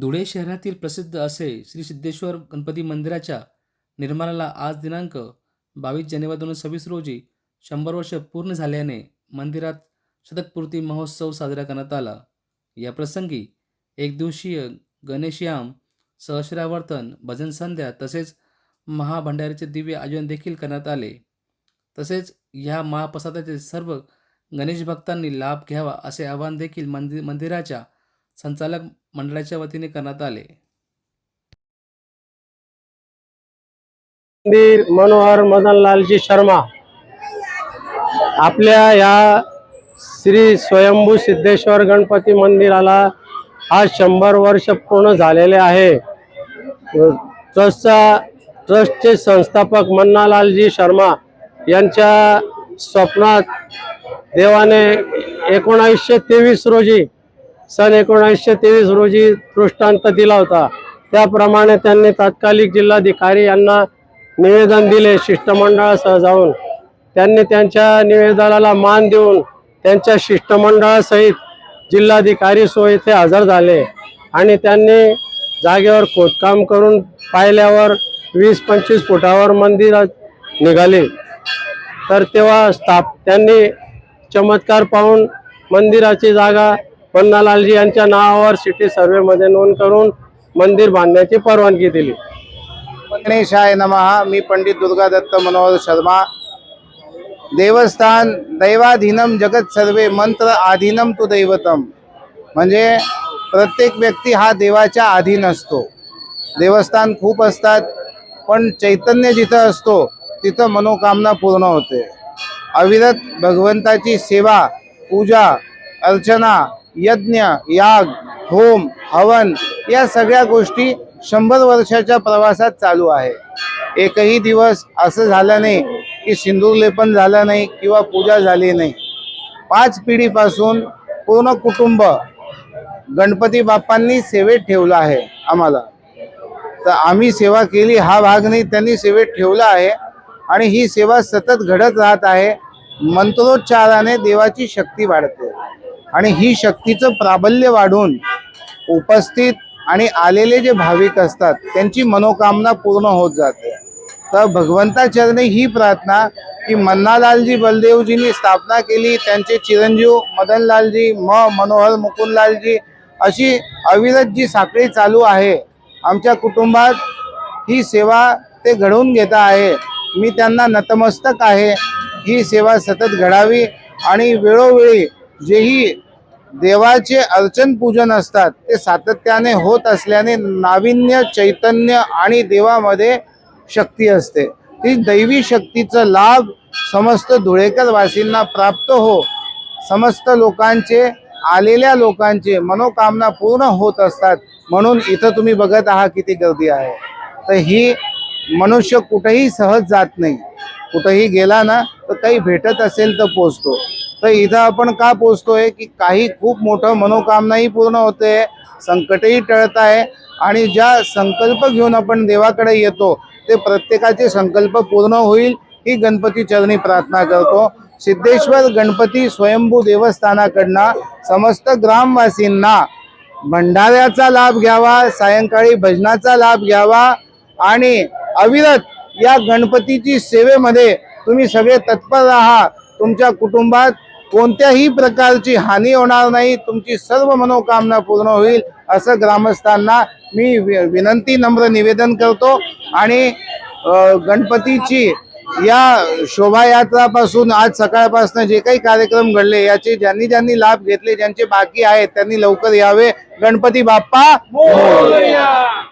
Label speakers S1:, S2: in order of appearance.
S1: धुळे शहरातील प्रसिद्ध असे श्री सिद्धेश्वर गणपती मंदिराच्या निर्माणाला आज दिनांक 22 जानेवारी 2026 रोजी 100 वर्ष पूर्ण झाल्याने मंदिरात शतकपूर्ती महोत्सव साजरा करण्यात आला। या प्रसंगी एक दिवसीय गणेशयाम, सहस्रावर्तन, भजन संध्या तसेच महाभंडारीचे दिव्य आयोजन देखील करण्यात आले। तसेच या महाप्रसादाचे सर्व गणेश भक्तांनी लाभ घ्यावा असे आवाहन देखील मंदिराच्या संचालक मंडळाच्या वतीने करण्यात आले।
S2: मंदिर मनोहर मदनलालजी शर्मा आपल्या या श्री स्वयंभू सिद्धेश्वर गणपती मंदिराला आज 100 वर्ष पूर्ण झालेले आहे। ट्रस्टचे संस्थापक मन्नालालजी शर्मा यांच्या स्वप्नात देवाने 1923 रोजी सन 1923 रोजी दृष्टांत दिला होता। त्याप्रमाणे त्यांनी तात्कालिक जिल्हाधिकारी यांना निवेदन दिले। शिष्टमंडळासह जाऊन त्यांनी त्यांच्या निवेदनाला मान देऊन त्यांच्या शिष्टमंडळासहित जिल्हाधिकारी सो येथे हजर झाले आणि त्यांनी जागेवर खोदकाम करून पाहिल्यावर 20-25 फुटावर मंदिर निघाले। तर तेव्हा त्यांनी चमत्कार पाहून मंदिराची जागा पन्नालालजी यांच्या नावावर सिटी सर्वेमध्ये नोंद करून मंदिर बांधण्याची परवानगी दिली।
S3: गणेशाय नमः। मी पंडित दुर्गादत्त मनोहर शर्मा। देवस्थान दैवाधीनम जगत सर्वे मंत्र आधीनम तु दैवतम, म्हणजे प्रत्येक व्यक्ती हा देवाच्या अधीन असतो। देवस्थान खूप असतात, पण चैतन्य जिथं असतो तिथं मनोकामना पूर्ण होते। अविरत भगवंताची सेवा, पूजा, अर्चना, यज्ञ, याग, होम, हवन या सगळ्या गोष्टी 100 वर्षाच्या प्रवासात चालू आहे। एकही दिवस असं झालं नाही की सिंदूर लेपन झालं नाही किंवा पूजा झाली नाही। 5 पिढीपासून पूर्ण कुटुंब गणपती बाप्पांनी सेवेत ठेवलं आहे आम्हाला। तर आम्ही सेवा केली हा भाग नाही, त्यांनी सेवेत ठेवलं आहे आणि ही सेवा सतत घडत राहत आहे। मंत्रोच्चाराने देवाची शक्ती वाढते आणि ही शक्तीचं प्राबल्य वाढून उपस्थित आणि आलेले जे भाविक असतात त्यांची मनोकामना पूर्ण होत जाते। तर भगवंताचरणी ही प्रार्थना की मन्नालालजी बलदेवजींनी स्थापना केली, त्यांचे चिरंजीव मदनलालजी, मनोहर मुकुंदलालजी, अशी अविरत जी साखळी चालू आहे आमच्या कुटुंबात, ही सेवा ते घडवून घेत आहे। मी त्यांना नतमस्तक आहे। ही सेवा सतत घडावी आणि वेळोवेळी जेही देवाचे अर्चन पूजन असतात ते सातत्याने होत असल्याने नाविन्य, चैतन्य आणि देवामध्ये शक्ती असते। ती दैवी शक्तीचा लाभ समस्त धुळेकर वासींना प्राप्त हो, समस्त लोकांचे, आलेल्या लोकांचे मनोकामना पूर्ण होत असतात। म्हणून इथं तुम्ही बघत आहात किती गर्दी आहे। तर ही मनुष्य कुठेही सहज जात नाही, कुठेही गेला ना तर काही भेटत असेल तर पोचतो। तर इथं आपण का पोचतोय की काही खूप मोठं मनोकामनाही पूर्ण होते, संकटही टळत आहे आणि ज्या संकल्प घेऊन आपण देवाकडे येतो ते प्रत्येकाचे संकल्प पूर्ण होईल ही गणपती चरणी प्रार्थना करतो। सिद्धेश्वर गणपती स्वयंभू देवस्थानाकडनं समस्त ग्रामवासींना भंडाऱ्याचा लाभ घ्यावा, सायंकाळी भजनाचा लाभ घ्यावा आणि अविरत या गणपतीची सेवेमध्ये तुम्ही सगळे तत्पर राहा। तुमच्या कुटुंबात कोणत्याही प्रकारची हानी होणार नाही, तुमची सर्व मनोकामना पूर्ण होईल असं ग्रामस्थांना मी विनंती, नम्र निवेदन करतो। आणि गणपतीची या शोभायात्रापासून आज सकाळपासून जे काही कार्यक्रम घडले याचे ज्यांनी लाभ घेतले, ज्यांचे बाकी आहेत त्यांनी लवकर यावे। गणपती बाप्पा मोरया।